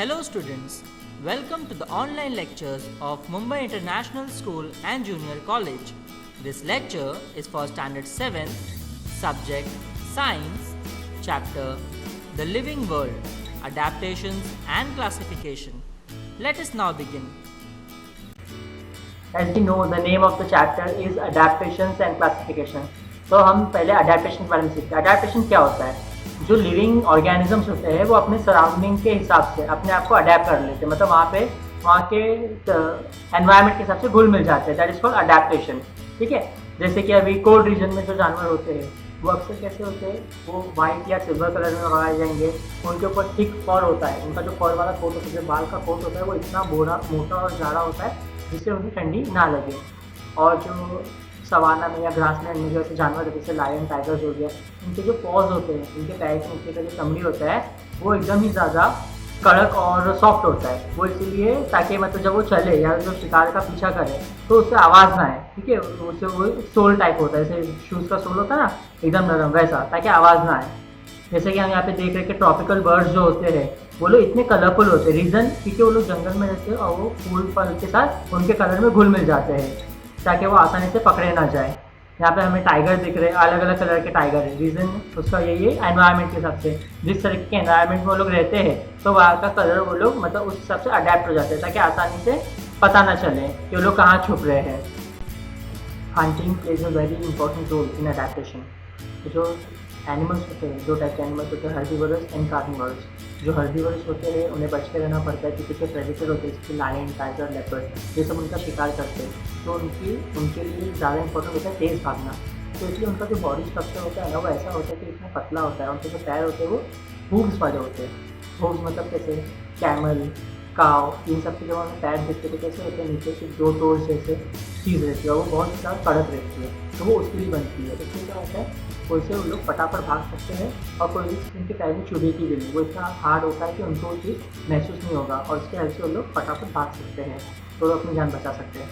Hello students, welcome to the online lectures of Mumbai International School and Junior College. This lecture is for Standard 7, Subject Science, Chapter The Living World, Adaptations and Classification. Let us now begin. As we know, the name of the chapter is Adaptations and Classification. तो हम पहले adaptation के बारे में सीखते हैं. Adaptation क्या होता है? जो लिविंग ऑर्गेनिजम्स होते हैं वो अपने सराउंडिंग के हिसाब से अपने आप को अडेप्ट कर लेते हैं, मतलब वहाँ के एनवायरनमेंट के हिसाब से घुल मिल जाते हैं. That is called adaptation. ठीक है. जैसे कि अभी कोल्ड रीजन में जो जानवर होते हैं वो अक्सर कैसे होते हैं, वो वाइट या सिल्वर कलर में पाए जाएंगे. उनके ऊपर थिक फर होता है. उनका जो फर वाला कोट होता है, बाल का कोट होता है, वो इतना मोटा और जाड़ा होता है जिससे उन्हें ठंडी ना लगे. और जो सवाना में या ग्रास लैंड में जो ऐसे जानवर जैसे लायन, टाइगर्स हो गया, इनके जो पॉज होते हैं, इनके पैर के नीचे का जो चमड़ी होता है वो एकदम ही ज़्यादा कड़क और सॉफ्ट होता है. वो इसीलिए ताकि मतलब जब वो चले या जो शिकार का पीछा करे तो उससे आवाज़ ना आए. ठीक है. उससे वो सोल टाइप होता है, जैसे शूज़ का सोल होता है ना, एकदम नरम, वैसा, ताकि आवाज़ ना आए. जैसे कि हम यहाँ पे देख रहे हैं कि ट्रॉपिकल बर्ड्स जो होते हैं वो लोग इतने कलरफुल होते हैं. रीज़न क्योंकि वो लोग जंगल में रहते हैं और वो फूल फल के साथ उनके कलर में घुल मिल जाते हैं ताकि वो आसानी से पकड़े ना जाए. यहाँ पे हमें टाइगर दिख रहे हैं, अलग अलग कलर के टाइगर है. रीज़न उसका यही है, एनवायरनमेंट के हिसाब से जिस तरीके के एनवायरनमेंट में वो लोग रहते हैं तो वहाँ का कलर वो लोग मतलब उस हिसाब से अडेप्ट हो जाते हैं ताकि आसानी से पता ना चले कि वो लोग कहाँ छुप रहे हैं. Hunting plays a very important role in adaptation. जो एनिमल्स होते हैं, दो टाइप के एनिमल्स होते हैं, हर्बीवोरस एंड कार्निवोरस. जो हर्बीवोरस होते हैं उन्हें बच के रहना पड़ता है क्योंकि जो प्रेडेटर होते हैं जैसे लायन, टाइगर, लेपर्ड, ये सब उनका शिकार करते हैं. तो उनके लिए ज़्यादा इंपॉर्टेंट होता है तेज़ भागना. तो इसलिए उनका जो बॉडी स्ट्रक्चर होता है ना वो ऐसा होता है कि इतना पतला होता है. उनके जो पैर होते हैं वो हूव्स वाले होते हैं. हूव्स मतलब कैसे, कैमल, काव, इन सब के जब हमें पैर देखते तो कैसे होते हैं, नीचे से दो टोज जैसे चीज़ रहती है और वो बहुत ज़्यादा कड़क रहती है. तो वो उसके लिए बनती है. इसलिए क्या होता है, उससे वो लोग फटाफट भाग सकते हैं और कोई भी चीज़ उनके पैर में चुभेगी भी नहीं. वो इतना हार्ड होता है कि उनको वो चीज़ महसूस नहीं होगा और उसके हेल्प से वो लोग फटाफट भाग सकते हैं, तो वो अपनी जान बचा सकते हैं.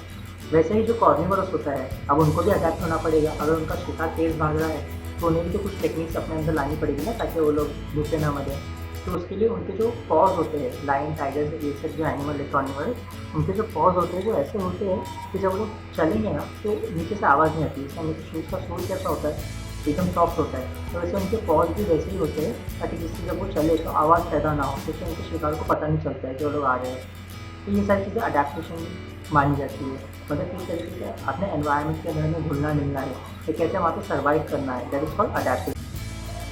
वैसे ही जो कार्निवोरस होता है, अब उनको भी अडेप्ट होना पड़ेगा. अगर उनका शिकार तेज़ भाग रहा है तो उन्हें भी तो कुछ टेक्निक्स अपने अंदर लानी पड़ेगी ना ताकि वो लोग भूखे ना मरे. तो उसके लिए उनके जो पॉज होते हैं, लाइन, टाइगर, ये सब जो एनिमल है कार्निवोरस, उनके जो पॉज होते हैं वो ऐसे होते हैं कि जब वो लोग चलेंगे ना तो नीचे से आवाज़ नहीं आती. इसका नीचे शूज़ का सोल कैसा होता है, एकदम सॉफ्ट होता है. तो वैसे उनके पॉज भी वैसे ही होते हैं ताकि जिससे जब वो चले तो आवाज़ पैदा ना हो, जिससे उनके शिकार को पता नहीं चलता है कि वो लोग आ रहे हैं. तो ये सारी चीज़ें अडेप्टेशन मानी जाती है. मतलब किस तरीके से अपने एनवायरनमेंट के अंदर में घुलना मिलना है, तो कैसे वहाँ पे सर्वाइव करना है. That is called adaptation.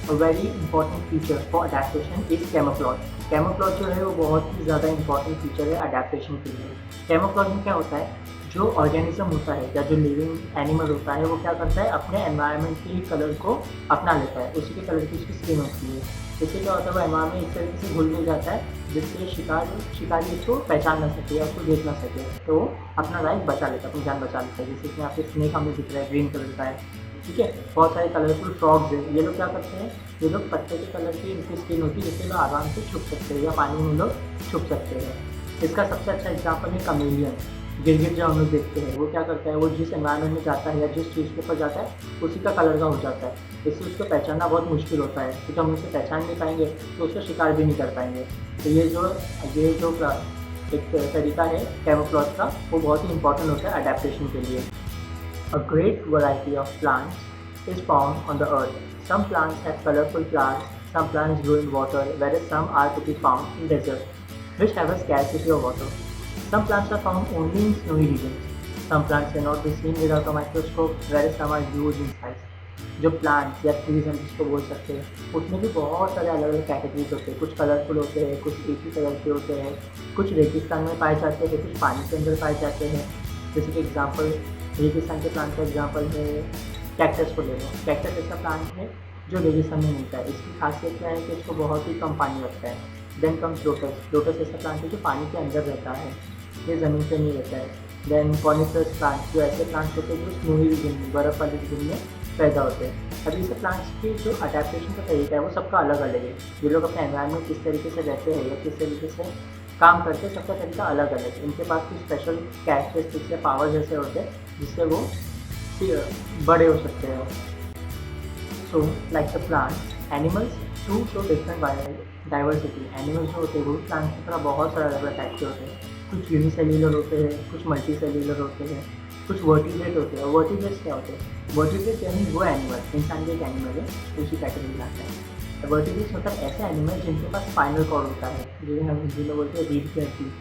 A very important feature for adaptation is camouflage. Camouflage जो है वो बहुत ही ज़्यादा इंपॉर्टेंट फीचर है अडेप्टेशन के लिए. कैमोफ्लॉज में क्या होता है, जो ऑर्गेनिज्म होता है या जो लिविंग एनिमल होता है वो क्या करता है, अपने एनवायरनमेंट के कलर को अपना लेता है. उसी के कलर की उसकी स्किन होती है. इससे क्या होता है, वो एनवायरनमेंट इस तरीके से घुल मिल जाता है जिससे शिकारी इसको पहचान ना सके या उसको देख ना सके, तो अपना लाइफ बचा लेता है, अपनी जान बचा लेता है. जैसे कि यहाँ पे स्नेक हमें दिख रहा है, ग्रीन कलर का है. ठीक है. बहुत सारे कलरफुल फ्रॉग्स हैं. ये लोग क्या करते हैं, ये लोग पत्ते के कलर की इनकी स्किन होती है जिससे लोग आराम से छुप सकते हैं या पानी में लोग छुप सकते हैं. इसका सबसे अच्छा एग्जाम्पल है कमेलियन. गिरगिट जो हम लोग देखते हैं वो क्या करता है, वो जिस एनवायरनमेंट में जाता है या जिस चीज़ के ऊपर जाता है उसी का कलर का हो जाता है. इससे उसको पहचानना बहुत मुश्किल होता है क्योंकि हम उसे पहचान नहीं पाएंगे तो उसका शिकार भी नहीं कर पाएंगे. तो ये जो एक तरीका है कैमोफ्लॉज का, वो बहुत ही इंपॉर्टेंट होता है अडेप्टेशन के लिए. A great variety of plants is found on the earth. Some plants have colorful flowers, some plants grow in water, whereas some are to be found in deserts, which have a scarcity of water. Some plants are found only in snowy regions. Some plants cannot be seen without a microscope, whereas some are huge in size. जो plants या trees हम जिसको बोल सकते हैं उसमें भी बहुत सारे अलग अलग कैटेगरीज होते हैं. कुछ कलरफुल होते हैं, कुछ एक ही कलर के होते हैं, कुछ रेगिस्तान में पाए जाते हैं, कुछ पानी के अंदर पाए जाते हैं. जैसे कि एग्जांपल रेगिस्तान के प्लांट का एग्जांपल है कैक्टस को ले लो. कैक्टस ऐसा प्लांट है जो रेगिस्तान में मिलता है. इसकी खासियत क्या है कि इसको बहुत ही कम पानी लगता है. Then comes lotus. लोटस ऐसा प्लांट है जो पानी के अंदर रहता है, ये ज़मीन पे नहीं रहता है. देन कॉनिफरस प्लांट, जो ऐसे प्लांट्स होते हैं जो स्नोई रीजन में, बर्फ़ वाले रीजन में पैदा होते हैं. अब ये सब प्लांट्स के जो अडेप्टेशन का तरीका है वो सबका अलग अलग है. ये लोग अपने एनवायरनमेंट किस तरीके से रहते हैं या किस तरीके से काम करते हैं, सबका तरीका अलग अलग है. इनके पास कुछ स्पेशल कैरेक्टरिस्टिक्स या पावर जैसे होते हैं जिससे वो बड़े हो सकते हैं. So like the plants, animals to show different diversity. Animals जो होते हैं वो प्लांट्स की तरह बहुत सारे अलग अलग टाइप के होते हैं। कुछ यूनिसेल्युलर होते हैं, कुछ मल्टी सेल्युलर होते हैं, कुछ वर्टिब्रेट होते हैं। और वर्टिब्रेट्स क्या होते हैं? वर्टिब्रेट यानी वो एनिमल, इंसान के एक एनिमल है, उसी कैटेगरी में आता है। वर्टिब्रेट्स मतलब ऐसे एनिमल जिनके पास स्पाइनल कॉर्ड होता है, जिन्हें हम हिंदी में बोलते हैं रीढ़ की हड्डी।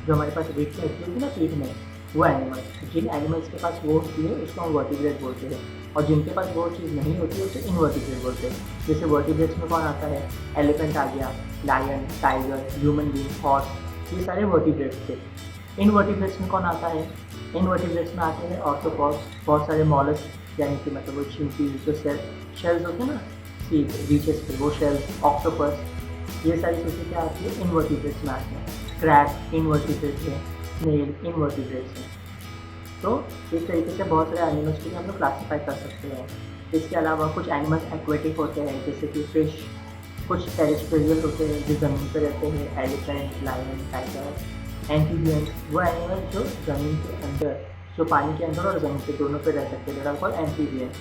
जो हमारे पास रीढ़ की हड्डी होती है ना पीठ में, वो एनिमल, जिन एनिमल्स के पास वो होती है उसको हम वर्टिब्रेट बोलते हैं। और जिनके पास वो चीज़ नहीं होती है उसे इनवर्टिब्रेट बोलते हैं। जैसे वर्टिब्रेट्स में कौन आता है? एलिफेंट आ गया, lion, tiger, human being, horse, ये सारे वर्टिब्रेट्स थे। इनवर्टिब्रेट्स में कौन आता है? इनवर्टिब्रेट्स में आते हैं ऑर्थ्रोपॉड्स, बहुत सारे मॉलस्क, यानी कि मतलब वो चींटी जो शेल्स होते हैं ना सी बीचेस पे, वो शेल्स, ऑक्टोपस, ये सारी चीज़ें क्या आती है? इनवर्टिब्रेट्स में आती हैं। क्रैब इनवर्टिब्रेट है, स्नेल इनवर्टिब्रेट्स हैं। तो इस तरीके से बहुत सारे एनिमल्स को भी हम लोग क्लासीफाई कर सकते हैं। इसके अलावा कुछ एनिमल्स एक्वेटिक होते हैं, जैसे कि फिश। कुछ टेरेस्ट्रियल होते हैं जो ज़मीन पर रहते हैं, एलिफेंट, लायन, टाइगर। एम्फीबियंस वो एनिमल जो ज़मीन के अंदर, जो पानी के अंदर और ज़मीन पे दोनों पे रह सकते हैं, that are called amphibian.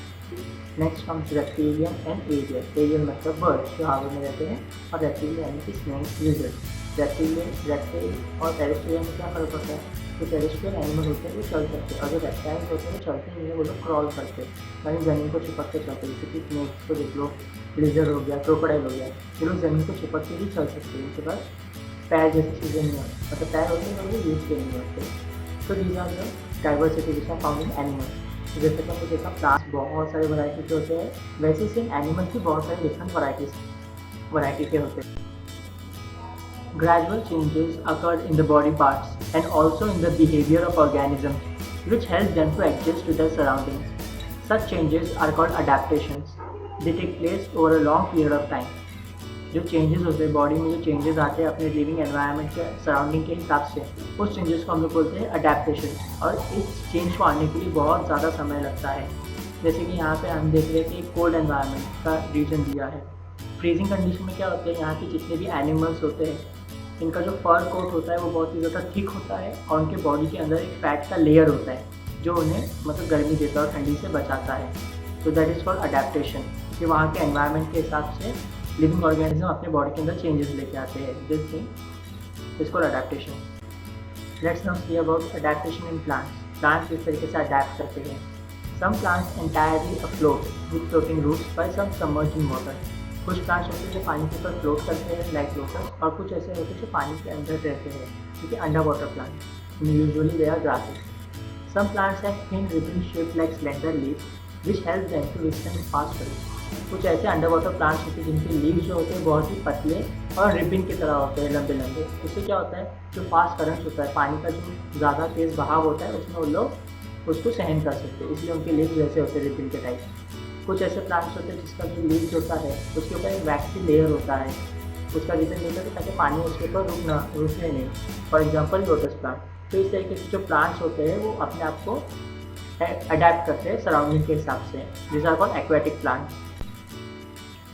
Next comes reptilian and aerian. Aerian मतलब बर्ड जो हवा में रहते हैं, और रेप्टिलियन यानी कि स्नेक, लिजर्ड। रेप्टाइल और टेरेस्ट्रियल में क्या फ़र्क होता है? जो टेरेस्ट्रियल एनिमल होते हैं वो चल सकते हैं, और जो रेप्टाइल्स होते हैं वो चलते नहीं है, वो लोग क्रॉल करते हैं, यानी ज़मीन को चिपक के चलते हैं। जैसे कि स्नेक्स को देख लो, लिजर्ड हो गया, क्रोकोडाइल हो गया, ये लोग ज़मीन को चिपक के ही चल सकते हैं। उसके बाद पैर जैसी चीज़ें नहीं होती, मतलब पैर होते हैं और वो यूज के नहीं होते। तो these are the diversity which are found in animals. जैसे कि हमने देखा प्लांट्स बहुत सारे वैरायटी के होते हैं, वैसे सेम एनिमल्स भी बहुत सारे डिफरेंट वैरायटी के होते हैं। Gradual changes occurred in the body parts and also in the behavior of organisms, which help them to adjust to their surroundings. Such changes are called adaptations. They take place over a long period of time. जो changes होते हैं body में, जो changes आते हैं अपने living environment के surrounding के हिसाब से, उस चेंजेस को हम लोग बोलते हैं अडेप्टेशन। और इस चेंज को आने के लिए बहुत ज़्यादा समय लगता है। जैसे कि यहाँ पे हम देख रहे हैं कि कोल्ड एनवायरनमेंट का रीजन दिया है। फ्रीजिंग कंडीशन में क्या होता है? यहाँ के जितने भी एनिमल्स होते हैं, इनका जो फर कोट होता है वो बहुत ही ज़्यादा थिक होता है, और उनके बॉडी के अंदर एक फैट का लेयर होता है जो उन्हें मतलब गर्मी देता है और ठंडी से बचाता है। तो दैट इज़ कॉल्ड अडेप्टेशन, कि वहाँ के एनवायरनमेंट के हिसाब से लिविंग ऑर्गेनिज्म अपने बॉडी के अंदर चेंजेस लेके आते हैं। This thing is called adaptation. Let's now see about adaptation in plants. Plants किस तरीके से अडेप्ट करते हैं। Some plants entirely afloat with floating roots by some submerged in water. कुछ प्लांट्स होते हैं जो पानी के ऊपर फ्लोट करते हैं लाइक लोटस, और कुछ ऐसे होते हैं जो पानी के अंदर रहते हैं, क्योंकि under water plant. Usually they are grasses. Some plants have thin ribbon shaped like slender leaves which help them to withstand fast flow. कुछ ऐसे अंडर वाटर प्लांट्स होते हैं जिनके लीव्स जो होते हैं बहुत ही पतले और रिबन की तरह होते हैं, लंबे लंबे। उससे क्या होता है? जो फास्ट करंट होता है, पानी का जो ज़्यादा तेज़ बहाव होता है, उसमें वो लोग उसको सहन कर सकते हैं, इसलिए उनके लीव्स वैसे होते हैं, रिबन के टाइप। कुछ ऐसे प्लांट्स होते हैं जिसका जो लीव्स होता है उसके ऊपर एक वैक्सी लेयर होता है। उसका रीज़न ये होता है ताकि पानी उसके ऊपर रुके नहीं। For example lotus plant. तो इस तरीके से जो प्लांट्स होते हैं वो अपने आप को अडेप्ट करते हैं सराउंडिंग के हिसाब से। This are called aquatic plants.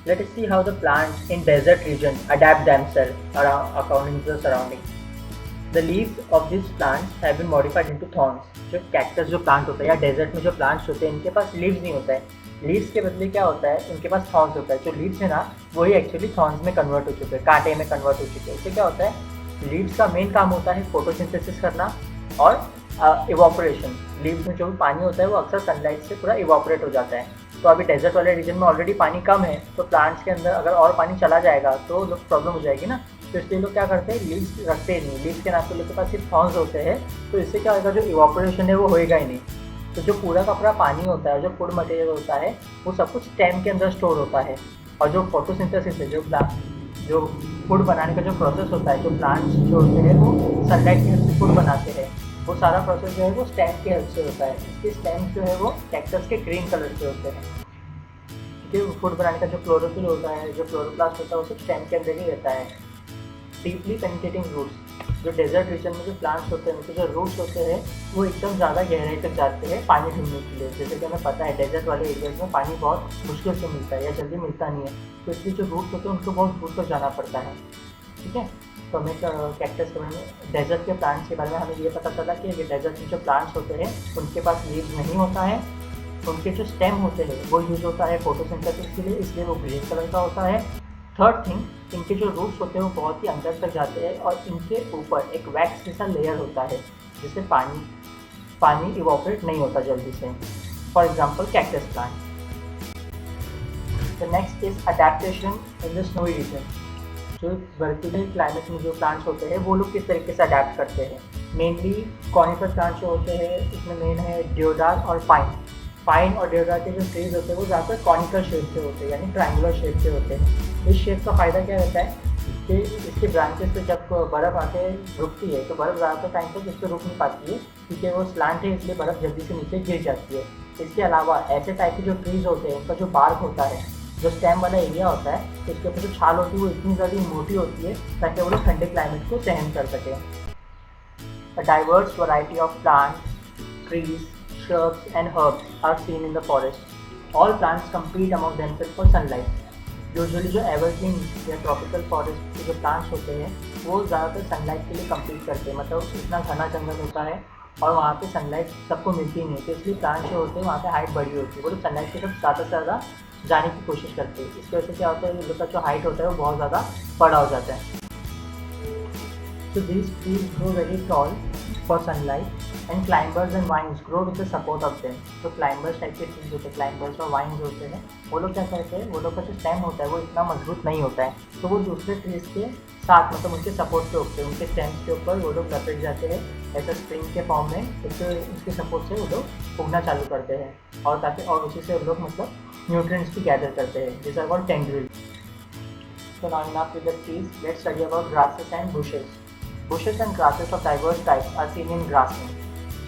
Let us see how the plants in desert region adapt themselves according to the surrounding. The leaves of these plants have been modified into thorns. जो cactus जो plant होता है या desert में जो plants होते हैं, इनके पास लीव्स नहीं होता है। लीव्स के बदले क्या होता है? उनके पास थॉर्न्स होता है। जो लीव्स है ना, वही एक्चुअली थॉर्न्स में कन्वर्ट हो चुके हैं, कांटे में कन्वर्ट हो चुके हैं। इससे क्या होता है? लीव्स का मेन काम होता है फोटोसिंथेसिस करना और इवोपरेशन। लीव्स में जो भी पानी होता है वो अक्सर सनलाइट से पूरा इवोपरेट हो जाता है। तो अभी डेजर्ट वाले रीजन में ऑलरेडी पानी कम है, तो प्लांट्स के अंदर अगर और पानी चला जाएगा तो लोग प्रॉब्लम हो जाएगी ना। तो इसलिए लोग क्या करते हैं? लीव्स रखते ही नहीं। लीव्स के नाम पे लोग के पास सिर्फ थॉर्न्स होते हैं, तो इससे क्या होगा? जो इवोपरेशन है वो होएगा ही नहीं। तो जो पूरा का पूरा पानी होता है, जो फूड मटेरियल होता है, वो सब कुछ स्टेम के अंदर स्टोर होता है। और जो फोटोसिंथेसिस है, जो फूड बनाने का जो प्रोसेस होता है, जो प्लांट्स जो होते हैं वो सनलाइट की हेल्प से फूड बनाते हैं, वो सारा प्रोसेस जो है वो स्टेम की हेल्प से होता है। इसके स्टेम्स जो है वो कैक्टस के ग्रीन कलर के होते हैं। क्योंकि फूड बनाने का जो क्लोरोफिल होता है, जो क्लोरोप्लास्ट होता है, वो सब स्टेम के अंदर ही रहता है। Deeply penetrating roots. जो डेजर्ट रीजन में जो प्लांट्स होते हैं, उनके जो रूट्स होते हैं वो एकदम ज़्यादा गहराई तक जाते हैं पानी ढूंढने के लिए। जैसे कि हमें पता है डेजर्ट वाले एरियाज में पानी बहुत मुश्किल से मिलता है या जल्दी मिलता नहीं है, तो इसलिए जो रूट्स होते हैं उनको बहुत दूर तक जाना पड़ता है। ठीक है, तो हमें कैक्टस के बारे में, डेजर्ट के प्लांट्स के बारे में हमें ये पता चला कि डेजर्ट में जो प्लांट्स होते हैं उनके पास लीव्स नहीं होता है। उनके जो स्टेम होते हैं वो यूज़ होता है फोटोसिंथेसिस के लिए, इसलिए वो ग्रीन कलर का होता है। थर्ड थिंग, इनके जो रूट्स होते हैं वो बहुत ही अंदर तक जाते हैं और इनके ऊपर एक वैक्स जैसा लेयर होता है जिससे पानी इवोपरेट नहीं होता जल्दी से। For example cactus plant. The next is adaptation in the snowy region. जो बर्फीले क्लाइमेट में जो प्लांट्स होते हैं वो लोग किस तरीके से अडेप्ट करते हैं। मेनली कॉनिफर प्लांट्स जो होते हैं इसमें मेन है देवदार और पाइन और देवदार के जो ट्रीज होते हैं वो ज़्यादातर कॉनिकल शेप के होते हैं, यानी ट्रायंगुलर शेप के होते हैं। इस शेप का फ़ायदा क्या रहता है कि इसके ब्रांचेस पे जब बर्फ़ आके रुकती है तो बर्फ़ ज़्यादातर टाइम तक इस पर रुक नहीं पाती है क्योंकि वो स्लांट है, इसलिए बर्फ़ जल्दी से नीचे गिर जाती है। इसके अलावा ऐसे टाइप के जो ट्रीज़ होते हैं उनका जो बार्क होता है, जो स्टेम वाला एरिया होता है, तो उसके ऊपर जो छाल होती है वो इतनी ज़्यादा मोटी होती है ताकि वो लोग ठंडे क्लाइमेट को सहन कर सकें। A diverse variety of plants, trees, shrubs and herbs are seen in the forest. All plants compete among themselves for sunlight. Usually जो एवरग्रीन या ट्रॉपिकल फॉरेस्ट के जो प्लांट्स होते हैं वो ज़्यादातर सनलाइट के लिए कम्पीट करते हैं, मतलब इतना घना जंगल होता है और वहाँ पे सनलाइट सबको मिलती नहीं है, तो इसलिए प्लांट्स जो होते हैं वहाँ पे हाइट बड़ी होती है, वो लोग सनलाइट की तरफ ज़्यादा से ज़्यादा जाने की कोशिश करते हैं। इसकी वजह से क्या होता है, उन लोग का जो हाइट होता है वो बहुत ज़्यादा बड़ा हो जाता है। So these trees grow very tall for sunlight and climbers and vines grow with the support of them. तो climbers टाइप के trees होते हैं, climbers और vines होते हैं, वो लोग क्या करते हैं, वो लोग का जो stem होता है वो इतना मजबूत नहीं होता है, तो वो दूसरे trees के साथ मतलब उनके सपोर्ट पे उगते हैं, उनके stems के ऊपर वो लोग लपेट जाते हैं ऐसा स्प्रिंग के फॉर्म में, उसके सपोर्ट से वो लोग उगना चालू करते हैं और ताकि और उसी से वो लोग मतलब न्यूट्रिएंट्स भी गैदर करते हैं, जिस are called tendrils. So now enough with the trees, let's study about grasses and bushes. Bushes and grasses of diverse types are seen in grassland.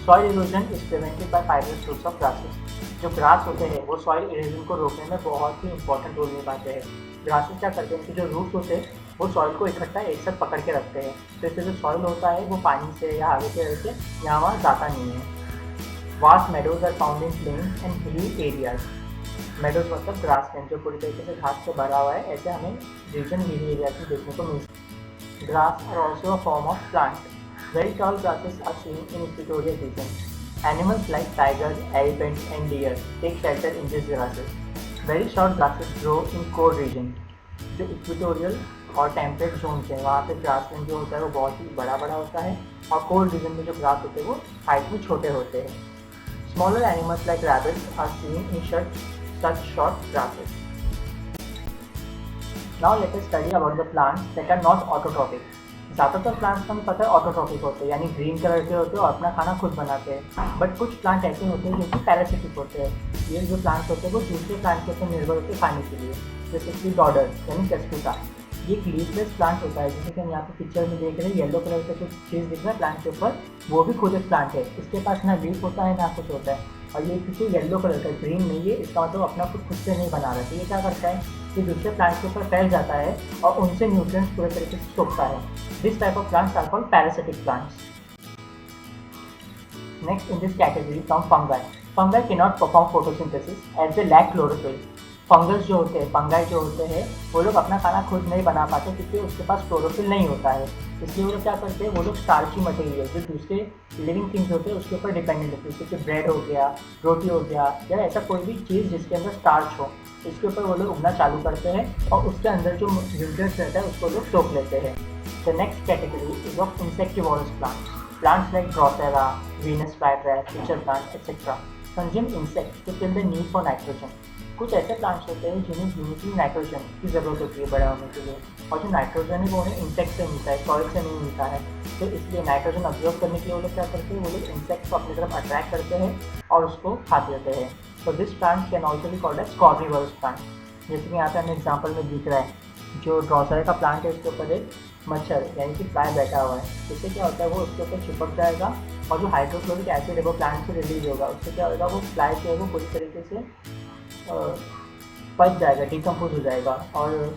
Soil erosion is prevented by fibrous roots of grasses. जो grass होते हैं वो soil erosion को रोकने में बहुत ही important role निभाते हैं। ग्रासेस क्या करते हैं, उनके जो रूट्स होते हैं वो सॉइल को इकट्ठा एक साथ पकड़ के रखते हैं, तो इससे जो सॉइल होता है वो पानी से या हवा की वजह से यहाँ वहाँ जाता नहीं है। Vast meadows are found in plains and hilly areas. Meadows मतलब ग्रासलैंड जो पूरी तरीके से घास से भरा हुआ है, ऐसे हमें रीजन हिली एरियाज में देखने को मिलता है। Grass are also a form of plant. Very tall grasses are seen in equatorial region. Animals like tigers, elephants and deer take shelter in these grasses. Very short grasses grow in cold region. जो equatorial और temperate zone है वहाँ पे grassland जो होता है वो बहुत ही बड़ा होता है और कोल्ड रीजन में जो ग्रास होते हैं वो हाइट में छोटे होते हैं। Smaller animals like rabbits are seen in such short grasses. Now let us study about the plants that are not autotrophic. ज़्यादातर प्लांट्स हमें पता है ऑटोट्रॉफिक होते हैं, यानी ग्रीन कलर के होते हैं और अपना खाना खुद बनाते हैं, बट कुछ प्लांट ऐसे होते हैं जो कि पैरासिटिक होते हैं। ये जो प्लांट्स होते हैं वो दूसरे प्लांट के ऊपर निर्भर होते हैं खाने के लिए, जैसे कि डॉडर यानी कस्कुटा। ये एक लीफलेस प्लांट होता है, जैसे कि हम यहाँ पे पिक्चर में देख रहे हैं, येलो कलर का जो चीज़ दिख रहा है प्लांट के ऊपर वो भी खुद एक प्लांट है। इसके पास ना लीफ होता है ना कुछ होता है, और ये किसी येलो कलर का, ग्रीन नहीं है, इसका मतलब अपना खुद से नहीं बना रहा है। ये क्या करता है कि दूसरे प्लांट्स के ऊपर फैल जाता है और उनसे न्यूट्रिएंट्स पूरे तरीके से सोखता है। This type of plants are called parasitic plants. Next in this category come fungi. Fungi cannot perform photosynthesis as they lack chlorophyll. Fungus जो होते हैं, फंगाई जो होते हैं, वो लोग अपना खाना खुद नहीं बना पाते क्योंकि उसके पास क्लोरोफिल नहीं होता है। इसलिए वो लोग क्या करते हैं, वो लोग स्टार्ची मटेरियल जो दूसरे लिविंग थिंग्स होते हैं उसके ऊपर डिपेंडेंट होते हैं, जैसे कि ब्रेड हो गया, रोटी हो गया, या ऐसा कोई भी चीज़ जिसके अंदर स्टार्च हो, इसके ऊपर वो लोग उगना चालू करते हैं और उसके अंदर जो न्यूट्रिएंट्स रहता है उसको लोग सोख लेते हैं। The next category is of insectivorous plants like drosera, Venus flytrap, pitcher plant etcetera consume insects to fill the need for nitrogen. कुछ ऐसे प्लांट्स होते हैं जिन्हें यूनिटली नाइट्रोजन की ज़रूरत होती है बड़े होने के लिए, और जो नाइट्रोजन है वो उन्हें इंसेक्ट से मिलता है, सॉइल से नहीं मिलता है, तो इसलिए नाइट्रोजन ऑब्जर्व करने के लिए वो लोग क्या करते हैं, वो लोग इंसेक्ट को अपनी तरफ अट्रैक्ट करते हैं और उसको खा लेते हैं। तो this plant can also be called as carnivorous plant. जैसे कि यहाँ पे हमें एग्जाम्पल में दिख रहा है, जो ड्रोसेरा का प्लांट है उसके ऊपर एक मच्छर यानी कि फ्लाई बैठा हुआ है, इससे क्या होता है वो उसके ऊपर चिपक जाएगा और जो हाइड्रोक्लोरिक एसिड है वो प्लांट से रिलीज होगा, उससे क्या होगा वो फ्लाई जो है वो पूरी तरीके से पच जाएगा, डिकम्पोज हो जाएगा और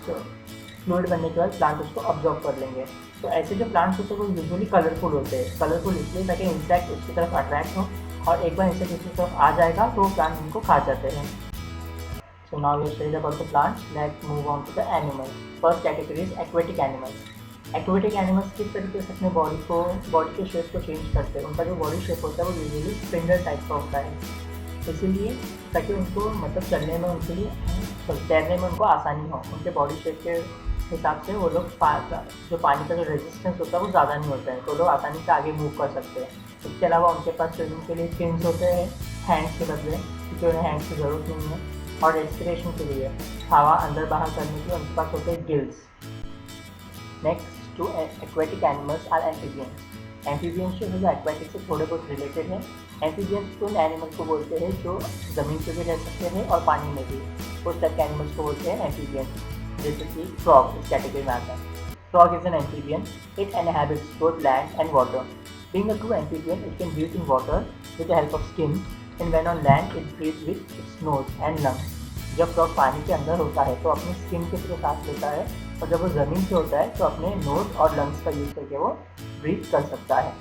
फ्लूइड बनने के बाद प्लांट उसको ऑब्जर्व कर लेंगे। तो ऐसे जो प्लांट्स होते हैं वो यूजुअली कलरफुल होते हैं। कलरफुल इसलिए ताकि इंसेक्ट उसकी तरफ अट्रैक्ट हो और एक बार इंसेक्ट उसकी तरफ आ जाएगा तो प्लांट उनको खा जाते हैं। So now we study about the plants. Let's move on to the animals. First category is aquatic animals. Aquatic animals किस तरीके से अपने बॉडी के शेप को चेंज करते हैं। उनका जो बॉडी शेप होता है वो यूजुअली स्पिंडल टाइप का होता है, इसीलिए ताकि उनको मतलब चलने में उनके लिए तैरने में उनको आसानी हो, उनके बॉडी शेप के हिसाब से वो लोग जो पानी का जो रेजिस्टेंस होता है वो ज़्यादा नहीं होता है, तो लोग आसानी से आगे मूव कर सकते हैं। इसके अलावा उनके पास स्विमिंग के लिए फिन्स होते हैं हैंड्स के बदले, क्योंकि उन्हें हैंड्स की ज़रूरत नहीं है। और रेस्पिरेशन के लिए हवा अंदर बाहर करने के लिए उनके पास होते हैं gills. Next to aquatic animals are amphibians. Amphibians जो है वो एक्वेटिक से थोड़े बहुत रिलेटेड है। एम्फीबियंस उन एनिमल्स को बोलते हैं जो ज़मीन पे भी रह सकते हैं और पानी में भी, उस टाइप के एनिमल्स को बोलते हैं एम्फीबियंस, जैसे कि फ्रॉग इस कैटेगरी में आता है। Frog is an amphibian. It inhabits both land and water. Being a true amphibian, it can breathe in water with the help of skin, and when on land, it breathes with its nose and lungs. जब frog पानी के अंदर होता है तो अपनी skin के through सांस लेता है, और जब वो ज़मीन पे होता है तो अपने नोज और लंग्स का यूज़ करके वो ब्रीथ कर सकता है।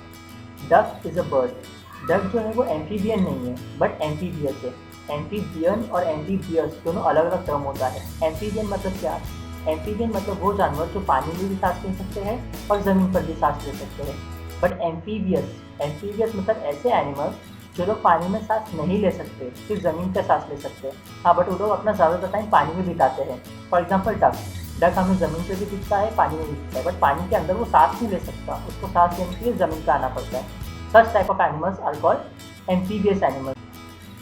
Duck is a bird. Duck जो है वो एम्फीबियन नहीं है बट एम्फीबियस है। एम्फीबियन और एम्फीबियस दोनों अलग अलग टर्म होता है। एम्फीबियन मतलब क्या? एम्फीबियन मतलब वो जानवर जो पानी में भी सांस ले सकते हैं और ज़मीन पर भी सांस ले सकते हैं। बट एम्फीबियस मतलब ऐसे एनिमल्स जो लोग पानी में सांस नहीं ले सकते, सिर्फ ज़मीन पर सांस ले सकते हैं। हाँ, बट वो लोग अपना ज़्यादातर टाइम पानी में बिताते हैं। फॉर एग्जाम्पल डक हमें ज़मीन पर भी दिखता है, पानी में भी दिखता है, बट पानी के अंदर वो सांस नहीं ले सकता, उसको सांस लेने के लिए ज़मीन पर आना पड़ता है। Such type of animals are called amphibious animals.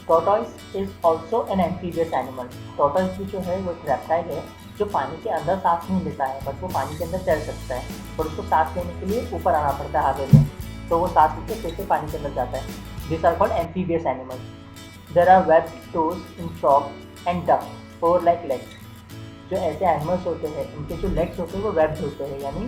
Tortoise is also an amphibious animal. Tortoise भी जो है वो एक रेप्टाइल है जो पानी के अंदर सांस नहीं लेता है, बट वो पानी के अंदर तैर सकता है, और उसको सांस लेने के लिए ऊपर आना पड़ता है हवा में, तो वो सांस लेके फिर से पानी के अंदर जाता है। These are called amphibious animals. There are webbed toes in frog and duck, oar-like legs. जो ऐसे एनिमल्स होते हैं उनके जो लेग्स होते हैं वो वेब्ड होते हैं, यानी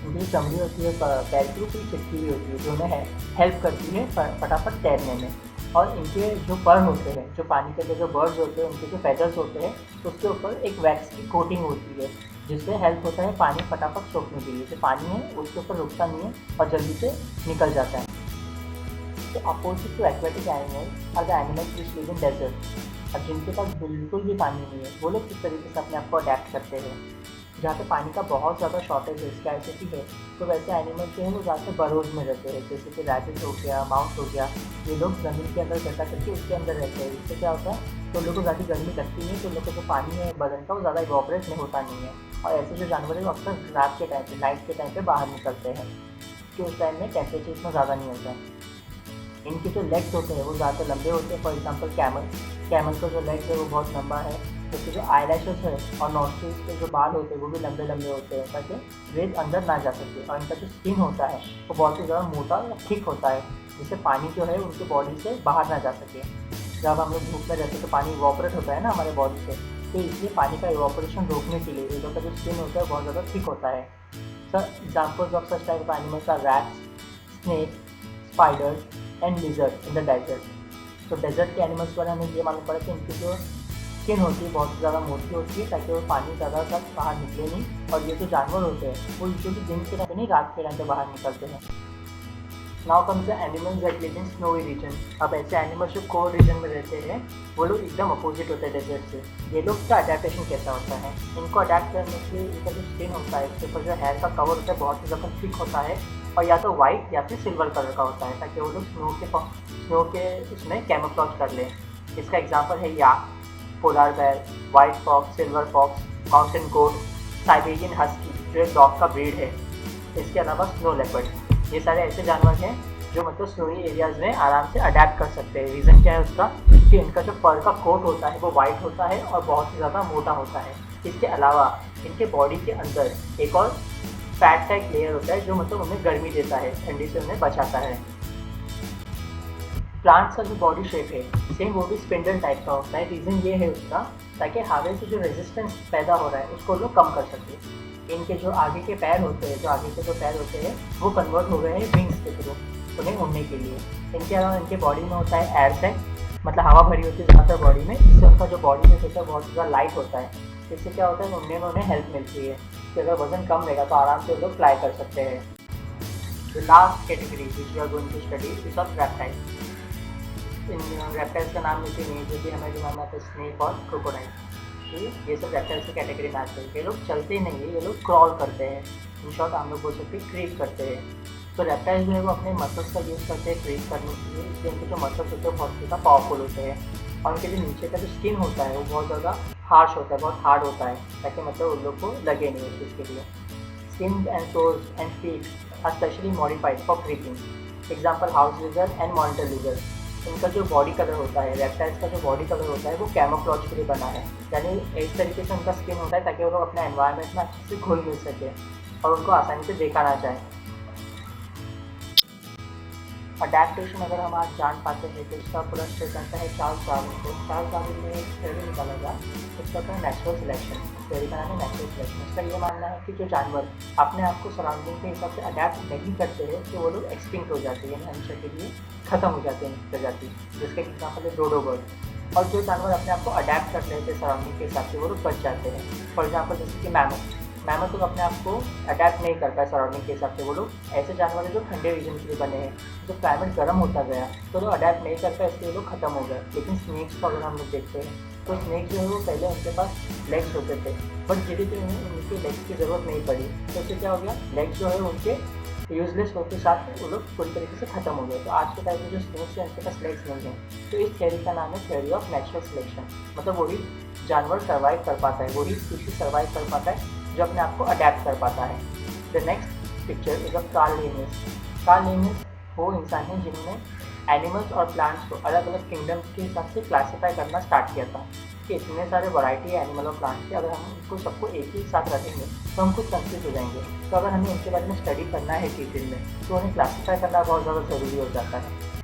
उनकी जो चमड़ी होती है पैर की वो पूरी चिपकी हुई होती है, जो उन्हें हेल्प करती है फटाफट तैरने में। और इनके जो पर होते हैं, जो पानी के अंदर जो बर्ड्स होते हैं, उनके जो फेदर्स होते हैं उसके ऊपर एक वैक्स की कोटिंग होती है, जिससे हेल्प होता है पानी फटाफट सोखने के लिए। जो पानी है उसके ऊपर रुकता नहीं है और जल्दी से निकल जाता है। तो opposite to aquatic animals are the animals which live in desert. अब जिनके पास बिल्कुल भी पानी नहीं है वो लोग किस तरीके से अपने आप को अडेप्ट करते हैं। जहाँ पे पानी का बहुत ज़्यादा शॉर्टेज है, स्कैर्सिटी है, तो वैसे एनिमल्स जो है वो ज़्यादातर बरोज में रहते हैं, जैसे कि रैबिट हो गया, माउस हो गया। ये लोग ज़मीन के अंदर गड्ढा करके उसके अंदर रहते हैं। इससे क्या होता है, तो लोगों को ज़्यादा गर्मी लगती नहीं है, तो लोगों का जो पानी है बदन का वो ज़्यादा इवॉपरेट नहीं होता नहीं है। और ऐसे जो जानवर है वो अक्सर रात के टाइम पे, नाइट के टाइम पे बाहर निकलते हैं, कि उस टाइम में टेम्परेचर इतना ज़्यादा नहीं होता है। इनके जो लेग्स होते हैं वो ज़्यादातर लंबे होते हैं। फॉर एग्जांपल कैमल का जो लेग्स है वो बहुत लंबा है, उसके जो आईलैशेस है और नॉस्ट्रिल्स के जो बाल होते हैं वो भी लंबे लंबे होते हैं, ताकि रेत अंदर ना जा सके। और इनका जो स्किन होता है वो बहुत ही ज़्यादा मोटा या थिक होता है, जिससे पानी जो है उनकी बॉडी से बाहर ना जा सके। जब हम लोग धूप में रहते हैं तो पानी इवॉपरेट होता है ना हमारे बॉडी से, तो इसलिए पानी का इवॉपरेशन रोकने के लिए इन लोगों का जो स्किन होता है बहुत ज़्यादा थिक होता है। Sir examples of such type of animals are rats, snake, spiders and lizard in the desert. तो डेजर्ट के एनिमल्स के बारे में हमें ये मालूम पड़ा कि इनकी जो स्किन होती है बहुत ज़्यादा मोटी होती है, ताकि वो पानी ज़्यादा तक बाहर निकले नहीं। और ये जो जानवर होते हैं वो यूजुअली दिन के टाइम नहीं, रात के टाइम पे बाहर निकलते हैं। Now comes the animals that live in snowy region. अब ऐसे एनिमल्स जो कोल्ड रीजन में रहते हैं वो लोग एकदम अपोजिट होते हैं डेजर्ट से। ये लोग का अडेप्टेशन कैसा होता है, इनको अडेप्ट करने के लिए इनका जो स्किन होता है उसके ऊपर जो हेयर का कवर होता है बहुत ही ज़्यादा थिक होता है, और या तो वाइट या फिर सिल्वर कलर का होता है, ताकि वो लोग स्नो के उसमें कैमोफ्लेज कर लें। इसका एग्जांपल है yak, polar bear, white fox, silver fox, mountain goat, Siberian husky जो एक डॉग का ब्रीड है। इसके अलावा स्नो लेपर्ड। ये सारे ऐसे जानवर हैं जो मतलब स्नोई एरियाज़ में आराम से अडेप्ट कर सकते हैं। रीज़न क्या है उसका, क्योंकि इनका जो फर का कोट होता है वो वाइट होता है और बहुत ही ज़्यादा मोटा होता है। इसके अलावा इनके बॉडी के अंदर एक और फैट का एक लेयर होता है जो मतलब उन्हें गर्मी देता है, ठंडी से उन्हें बचाता है। प्लांट्स का जो बॉडी शेप है सेम वो भी स्पिंडल टाइप का होता है। रीज़न ये है उसका, ताकि हवा से जो रेजिस्टेंस पैदा हो रहा है उसको लोग कम कर सके। इनके जो आगे के पैर होते हैं, जो आगे के जो पैर होते हैं वो कन्वर्ट हो गए हैं विंग्स के थ्रू उन्हें उड़ने के लिए। इनके अलावा इनके बॉडी में होता है एयर सैक, मतलब हवा भरी होती है ज़्यादातर बॉडी में, इससे उनका जो बॉडी में होता है बहुत ज़्यादा लाइट होता है। इससे क्या होता है, उड़ने में उन्हें हेल्प मिलती है कि अगर वजन कम रहेगा तो आराम से वो लोग फ्लाई कर सकते हैं। The last category which we are going to study is of reptiles. इन रेप्टाइल्स का नाम नीचे नहीं, जो कि हमें दिमाग में आता है स्नेक और क्रोकोडाइल। ये सब रेप्टाइल्स की कैटेगरी में आते हैं। ये लोग चलते नहीं है, ये लोग क्रॉल करते हैं। इन शॉर्ट हम लोग बोल सकते हैं क्रीप करते हैं। तो रेप्टाइल्स जो है वो अपने मसल्स का यूज़ करते हैं क्रीप करने के लिए, इसलिए उनके जो मसल्स होते हैं बहुत ज़्यादा पावरफुल होते हैं। और उनके जो नीचे का जो स्किन होता है वो बहुत ज़्यादा हार्श होता है, बहुत हार्ड होता है, ताकि मतलब उन लोग को लगे नहीं उस चीज़ के लिए। Skin and toes and feet are specially modified for creeping. Example house lizard and monitor lizard. इनका जो बॉडी कलर होता है, रेप्टाइल्स का जो बॉडी कलर होता है वो कैमोफ्लेज के लिए बना है, यानी एक तरीके से उनका स्किन होता है ताकि वो लोग अपने एनवायरनमेंट में अच्छे से घुल मिल सके और उनको आसानी से देखा ना जाए। अडैप्टेशन अगर हम आज जान पाते हैं तो इसका पूरा स्टेप बनता है चार्ल्स डार्विन को। चार्ल्स डार्विन ने एक थ्योरी निकाला था, उसका था नेचुरल सिलेक्शन। थ्योरी का नाम है नेचुरल सिलेक्शन। उसका ये मानना है कि जो जानवर अपने आप को सराउंडिंग के हिसाब से अडैप्ट नहीं करते हैं तो वो लोग एक्सटिंक्ट हो जाते हैं, हमेशा के लिए खत्म हो जाते हैं प्रजाति। जिसका एग्जाम्पल है डोडो बर्ड। और जो जानवर अपने आप को अडैप्ट कर लेते हैं सराउंडिंग के हिसाब से वो लोग बच जाते हैं। फॉर एग्जाम्पल जैसे कि मैमथ लोग अपने आप को अडैप्ट नहीं कर पाए सराउंडिंग के हिसाब से। वो लोग ऐसे जानवर हैं जो ठंडे रीजन के लिए बने हैं, जब क्लाइमेट गर्म होता गया तो लोग अडैप्ट नहीं कर पाए, इसलिए लोग खत्म हो गए। लेकिन स्नेक्स को अगर हम लोग देखते हैं तो स्नेक्स जो है वो पहले उनके पास लेग्स होते थे, बट धीरे धीरे उनके लेग्स की ज़रूरत नहीं पड़ी, तो उससे क्या हो गया, लेग्स जो है उनके यूजलेस होते के साथ वो लोग पूरी तरीके से खत्म हो गए। तो आज के टाइम में जो स्नेक्स हैं उनके पास लेग्स नहीं हैं। तो इस थ्योरी का नाम है थ्योरी ऑफ नेचुरल सिलेक्शन। मतलब वही जानवर सर्वाइव कर पाता है, वही स्पीशीज सर्वाइव कर पाता है जो अपने आप को अडैप्ट कर पाता है। The next picture is of Karl Linnaeus. Karl Linnaeus वो इंसान हैं जिन्होंने एनिमल्स और प्लांट्स को अलग अलग किंगडम्स के हिसाब से क्लासीफाई करना स्टार्ट किया था कि इतने सारे वैरायटी है एनिमल और प्लांट्स के, अगर हम उनको सबको एक ही साथ रखेंगे तो हम कुछ कंफ्यूज हो जाएंगे। तो अगर हमें उनके बारे में स्टडी करना है डिटेल में तो उन्हें क्लासीफाई करना बहुत ज़्यादा ज़रूरी हो जाता है।